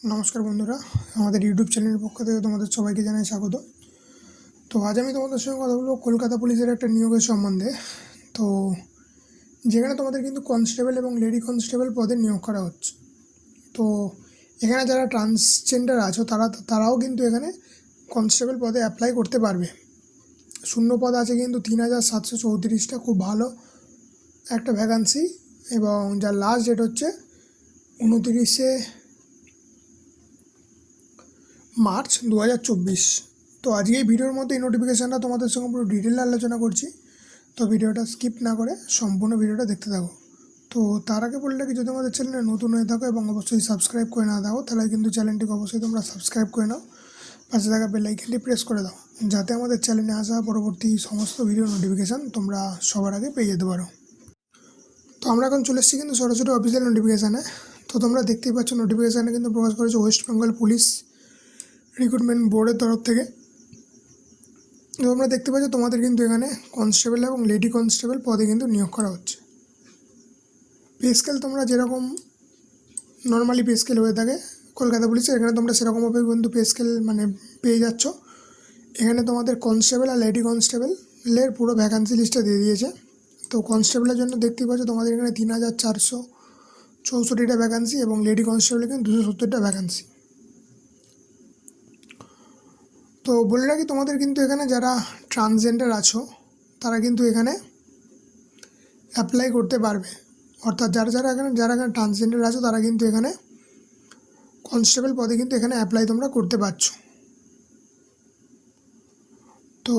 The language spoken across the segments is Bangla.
নমস্কার বন্ধুরা, আমাদের ইউটিউব চ্যানেলের পক্ষ থেকে তোমাদের সবাইকে জানাই স্বাগত। তো আজ আমি তোমাদের সঙ্গে কথা বলবো কলকাতা পুলিশের একটা নিয়োগের সম্বন্ধে। তো যেখানে তোমাদের কিন্তু কনস্টেবল এবং লেডি কনস্টেবল পদে নিয়োগ করা হচ্ছে। তো এখানে যারা ট্রান্সজেন্ডার আছো তারাও কিন্তু এখানে কনস্টেবল পদে অ্যাপ্লাই করতে পারবে। শূন্য পদ আছে কিন্তু 3734টা, খুব ভালো একটা ভ্যাকান্সি। এবং যার লাস্ট ডেট হচ্ছে 29শে মার্চ 2024। তো আজকে এই ভিডিওর মধ্যে এই নোটিফিকেশানটা তোমাদের সঙ্গে পুরো ডিটেলে আলোচনা করছি। তো ভিডিওটা স্কিপ না করে সম্পূর্ণ ভিডিওটা দেখতে থাকো। তো তার আগে বললে কি, যদি আমাদের চ্যানেলে নতুন হয়ে থাকো এবং অবশ্যই সাবস্ক্রাইব করে না দাও, তাহলে কিন্তু চ্যানেলটিকে অবশ্যই তোমরা সাবস্ক্রাইব করে নাও, পাশে থাকা বেল আইকনটি প্রেস করে দাও, যাতে আমাদের চ্যানেলে আসা পরবর্তী সমস্ত ভিডিও নোটিফিকেশান তোমরা সবার আগে পেয়ে যেতে পারো। তো আমরা এখন চলে এসেছি কিন্তু সরাসরি অফিসিয়াল নোটিফিকেশানে। তো তোমরা দেখতেই পাচ্ছ নোটিফিকেশানে কিন্তু প্রকাশ করেছে ওয়েস্ট বেঙ্গল পুলিশ রিক্রুটমেন্ট বোর্ডের তরফ থেকে। তোমরা দেখতে পাচ্ছ তোমাদের কিন্তু এখানে কনস্টেবল এবং লেডি কনস্টেবল পদে কিন্তু নিয়োগ করা হচ্ছে। পে স্কেল তোমরা যেরকম নর্মালি পে স্কেল হয়ে থাকে কলকাতা পুলিশে, এখানে তোমরা সেরকমভাবে কিন্তু পে স্কেল পেয়ে যাচ্ছ। এখানে তোমাদের কনস্টেবল আর লেডি কনস্টেবলের পুরো ভ্যাকান্সি লিস্টটা দিয়ে দিয়েছে। তো কনস্টেবলের জন্য দেখতেই পাচ্ছ তোমাদের এখানে 3464টা ভ্যাকান্সি এবং লেডি কনস্টেবলের কিন্তু 270টা ভ্যাকান্সি। তো বলে রাখি, তোমাদের কিন্তু এখানে যারা ট্রান্সজেন্ডার আছো তারা কিন্তু এখানে অ্যাপ্লাই করতে পারবে। অর্থাৎ যারা এখানে ট্রান্সজেন্ডার আছো তারা কিন্তু এখানে কনস্টেবল পদে কিন্তু এখানে অ্যাপ্লাই তোমরা করতে পারছো। তো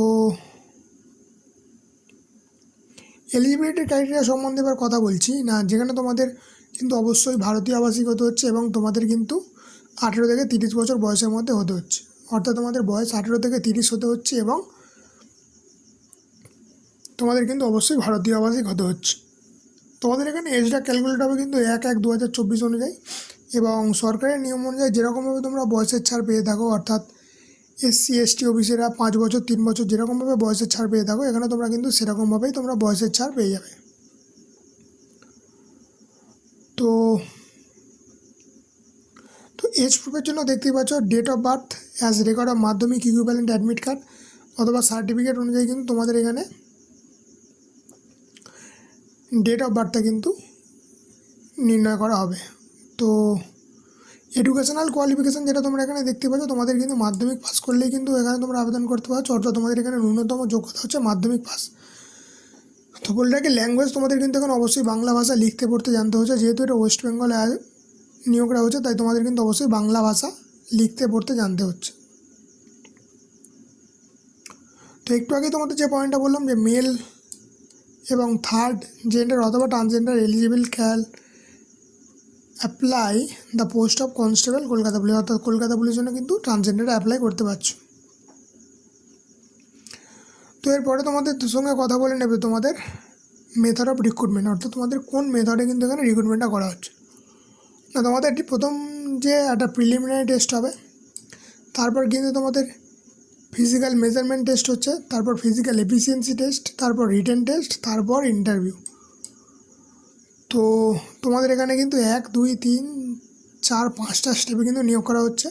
এলিজিবিলিটি ক্রাইটেরিয়া সম্বন্ধে এবার কথা বলছি না, যেখানে তোমাদের কিন্তু অবশ্যই ভারতীয় আবাসিক হতে হচ্ছে এবং তোমাদের কিন্তু 18 থেকে 30 বছর বয়সের মধ্যে হতে হচ্ছে। অর্থাৎ তোমাদের বয়স 18 থেকে 30 হতে হচ্ছে এবং তোমাদের কিন্তু অবশ্যই ভারতীয় আবাসিক হতে হচ্ছে। তোমাদের এখানে এজটা ক্যালকুলেট হবে কিন্তু 1/1/2024 অনুযায়ী, এবং সরকারের নিয়ম অনুযায়ী যেরকমভাবে তোমরা বয়সের ছাড় পেয়ে থাকো, অর্থাৎ SC ST ওবিসিরা 5 বছর 3 বছর যেরকমভাবে বয়সের ছাড় পেয়ে থাকো, এখানে তোমরা কিন্তু সেরকমভাবেই তোমরা বয়সের ছাড় পেয়ে যাবে। তো তো এজ প্রুফের জন্য দেখতেই পাচ্ছ date of birth as record of Madhyamik equivalent admit card অথবা সার্টিফিকেট অনুযায়ী কিন্তু তোমাদের এখানে ডেট অফ বার্থটা কিন্তু নির্ণয় করা হবে। তো এডুকেশনাল কোয়ালিফিকেশান যেটা তোমরা এখানে দেখতে পাচ্ছ, তোমাদের কিন্তু মাধ্যমিক পাস করলেই কিন্তু এখানে তোমরা আবেদন করতে পারছো। অর্থাৎ তোমাদের এখানে ন্যূনতম যোগ্যতা হচ্ছে মাধ্যমিক পাস। তো বলে রাখি, ল্যাঙ্গুয়েজ তোমাদের কিন্তু এখন অবশ্যই বাংলা ভাষা লিখতে পড়তে জানতে হচ্ছে। যেহেতু এটা ওয়েস্ট বেঙ্গলে নিয়োগ করা হচ্ছে, তাই তোমাদের কিন্তু অবশ্যই বাংলা ভাষা লিখতে পড়তে জানতে হচ্ছে। তো একটু আগে তোমাদের যে পয়েন্টটা বললাম যে মেল এবং থার্ড জেন্ডার অথবা transgender eligible can apply the post of constable Kolkata police, অর্থাৎ কলকাতা পুলিশের জন্য কিন্তু ট্রান্সজেন্ডার অ্যাপ্লাই করতে পারছো। তো এরপরে তোমাদের সঙ্গে কথা বলে নেবে তোমাদের মেথড অফ রিক্রুটমেন্ট, অর্থাৎ তোমাদের কোন মেথডে কিন্তু এখানে রিক্রুটমেন্টটা করা হচ্ছে। না, তোমাদের প্রথম যে একটা প্রিলিমিনারি টেস্ট হবে, তারপর কিন্তু তোমাদের ফিজিক্যাল মেজারমেন্ট টেস্ট হচ্ছে, তারপর ফিজিক্যাল এফিসিয়েন্সি টেস্ট, তারপর রিটেন টেস্ট, তারপর ইন্টারভিউ। তো তোমাদের এখানে কিন্তু 1 2 3 4 5টা স্টেপে কিন্তু নিয়োগ করা হচ্ছে।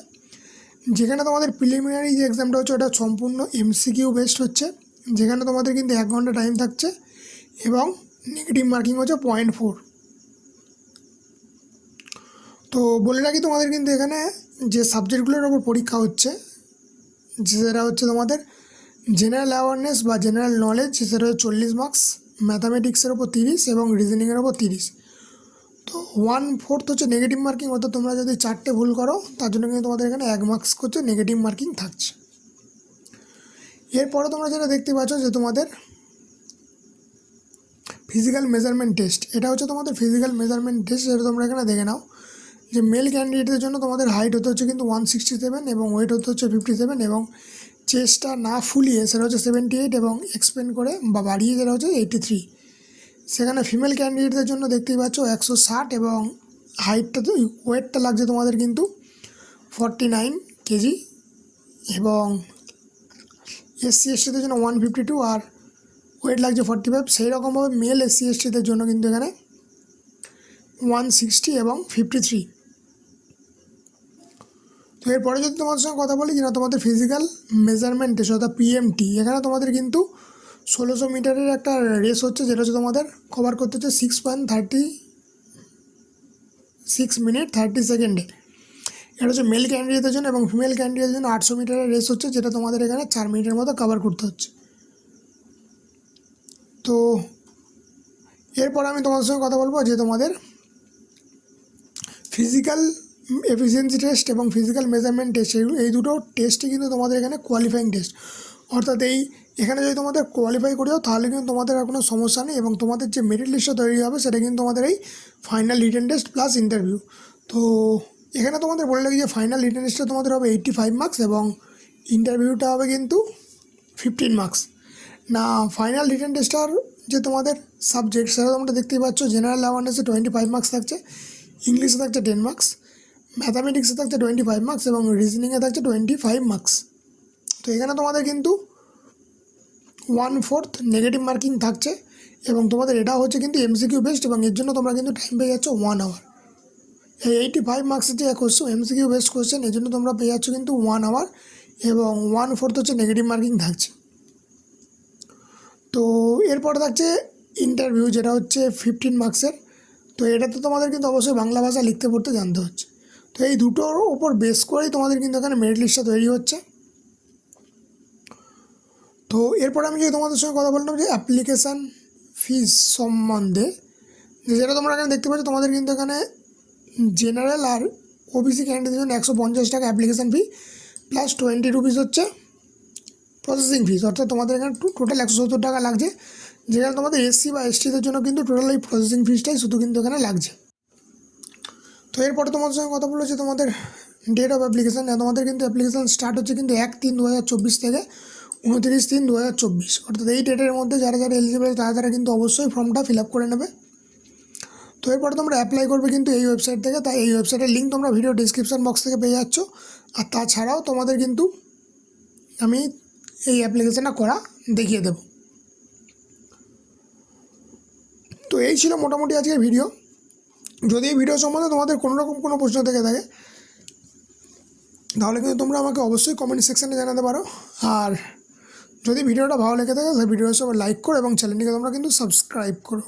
যেখানে তোমাদের প্রিলিমিনারি যে এক্সামটা হচ্ছে ওটা সম্পূর্ণ MCQ বেসড হচ্ছে, যেখানে তোমাদের কিন্তু 1 ঘন্টা টাইম থাকছে এবং নেগেটিভ মার্কিং হচ্ছে 0.4। তো বলে রাখি, তোমাদের কিন্তু এখানে যে সাবজেক্টগুলোর ওপর পরীক্ষা হচ্ছে যেটা হচ্ছে তোমাদের জেনারেল অ্যাওয়ারনেস বা জেনারেল নলেজ, সেটা হচ্ছে 40 মার্কস, ম্যাথামেটিক্সের ওপর 30 এবং রিজনিংয়ের ওপর 30। তো 1/4 হচ্ছে নেগেটিভ মার্কিং, অর্থাৎ তোমরা যদি 4টে ভুল করো তার জন্য কিন্তু তোমাদের এখানে 1 মার্কস হচ্ছে নেগেটিভ মার্কিং থাকছে। এরপরে তোমরা যেটা দেখতে পাচ্ছ যে তোমাদের ফিজিক্যাল মেজারমেন্ট টেস্ট, এটা হচ্ছে তোমাদের ফিজিক্যাল মেজারমেন্ট টেস্ট, যেটা তোমরা এখানে দেখে নাও যে মেল ক্যান্ডিডেটদের জন্য তোমাদের হাইট হতে হচ্ছে কিন্তু 167 এবং ওয়েট হতে হচ্ছে 57 এবং চেস্টটা না ফুলিয়ে সেটা হচ্ছে 78 এবং এক্সপেন্ড করে বা বাড়িয়ে যেটা হচ্ছে 83। সেখানে ফিমেল ক্যান্ডিডেটদের জন্য দেখতেই পাচ্ছ 160 এবং হাইটটা তো ওয়েটটা লাগছে তোমাদের কিন্তু 49 কেজি এবং SC STদের জন্য 152 আর ওয়েট লাগছে 45। সেই রকমভাবে মেল SC STদের জন্য কিন্তু এখানে 160 এবং 53। এরপরে যদি তোমাদের সঙ্গে কথা বলি যেটা তোমাদের ফিজিক্যাল মেজারমেন্ট টেস্ট অর্থাৎ পিএমটি, এখানে তোমাদের কিন্তু 1600 মিটারের একটা রেস হচ্ছে, যেটা হচ্ছে তোমাদের কভার করতে হচ্ছে 6.36 মিনিট 30 সেকেন্ডে। এটা হচ্ছে মেল ক্যান্ডিডেটের জন্য, এবং ফিমেল ক্যান্ডিডেটের জন্য 800 মিটারের রেস হচ্ছে, যেটা তোমাদের এখানে 4 মিনিটের মতো কভার করতে হচ্ছে। তো এরপর আমি তোমাদের সঙ্গে কথা বলবো যে তোমাদের ফিজিক্যাল এফিসিয়েন্সি টেস্ট এবং ফিজিক্যাল মেজারমেন্ট টেস্ট, এই দুটো টেস্টই কিন্তু তোমাদের এখানে কোয়ালিফাইং টেস্ট। অর্থাৎ এখানে যদি তোমাদের কোয়ালিফাই করে দাও তাহলে কিন্তু তোমাদের আর কোনো সমস্যা নেই, এবং তোমাদের যে মেরিট লিস্টটা তৈরি হবে সেটা কিন্তু তোমাদের এই final written test plus interview. তো এখানে তোমাদের বলে রাখি যে ফাইনাল রিটেন টেস্টটা তোমাদের হবে 85 মার্কস এবং ইন্টারভিউটা হবে কিন্তু 15 মার্কস। না, ফাইনাল রিটেন টেস্টার যে তোমাদের সাবজেক্ট সেটা তোমরা দেখতেই পাচ্ছ। জেনারেল অ্যাওয়ারনেসে 25 মার্কস থাকছে, ইংলিশে থাকছে 10 মার্কস, ম্যাথামেটিক্সে থাকছে 25 মার্কস এবং রিজনিংয়ে থাকছে 25 মার্কস। তো এখানে তোমাদের কিন্তু 1/4 নেগেটিভ মার্কিং থাকছে, এবং তোমাদের এটা হচ্ছে কিন্তু এমসিকিউ বেসড, এবং এর জন্য তোমরা কিন্তু টাইম পেয়ে যাচ্ছ 1 আওয়ার। এই 85 মার্কসের যে কোশ্চেন এমসিকিউ বেসড কোশ্চেন, এর জন্য তোমরা পেয়ে যাচ্ছ কিন্তু 1 আওয়ার, এবং 1/4 হচ্ছে নেগেটিভ মার্কিং থাকছে। তো এরপরে থাকছে ইন্টারভিউ, যেটা হচ্ছে 15 মার্কসের। তো এটাতে তোমাদের কিন্তু অবশ্যই বাংলা ভাষা লিখতে পড়তে জানতে হচ্ছে। তো এই দুটোর ওপর বেস করেই তোমাদের কিন্তু এখানে মেরিট লিস্টটা তৈরি হচ্ছে। তো এরপর আমি যদি তোমাদের সঙ্গে কথা বললাম যে অ্যাপ্লিকেশান ফিস সম্বন্ধে, যেটা তোমরা এখানে দেখতে পাচ্ছ, তোমাদের কিন্তু এখানে জেনারেল আর ওবিসি ক্যান্ডিডেটের জন্য 150 টাকা অ্যাপ্লিকেশান ফি প্লাস 20 রুপিস হচ্ছে প্রসেসিং ফিস, অর্থাৎ তোমাদের এখানে টোটাল 170 টাকা লাগছে। যেখানে তোমাদের এসসি বা এসটিদের জন্য কিন্তু টোটাল এই প্রসেসিং ফিসটাই শুধু কিন্তু এখানে লাগছে। তো এরপরে তোমাদের সঙ্গে কথা বললো যে তোমাদের ডেট অফ অ্যাপ্লিকেশান, তোমাদের কিন্তু অ্যাপ্লিকেশান স্টার্ট হচ্ছে কিন্তু 1/3/2024 থেকে 29/3/2024, অর্থাৎ এই ডেটের মধ্যে যারা যারা এলিজিবল তারা কিন্তু অবশ্যই ফর্মটা ফিল আপ করে নেবে। তো এরপরে তোমরা অ্যাপ্লাই করবে কিন্তু এই ওয়েবসাইট থেকে, তাই এই ওয়েবসাইটের লিঙ্ক তোমরা ভিডিও ডিসক্রিপশান বক্স থেকে পেয়ে যাচ্ছ। আর তাছাড়াও তোমাদের কিন্তু আমি এই অ্যাপ্লিকেশানটা করা দেখিয়ে দেব। তো এই ছিল মোটামুটি আজকের ভিডিও। যদি এই ভিডিও সম্বন্ধে তোমাদের কোনো রকম কোনো প্রশ্ন থেকে থাকে তাহলে কিন্তু তোমরা আমাকে অবশ্যই কমেন্ট সেকশানে জানাতে পারো। আর যদি ভিডিওটা ভালো লেগে থাকে তাহলে ভিডিওর সবাই লাইক করো এবং চ্যানেলটিকে তোমরা কিন্তু সাবস্ক্রাইব করো।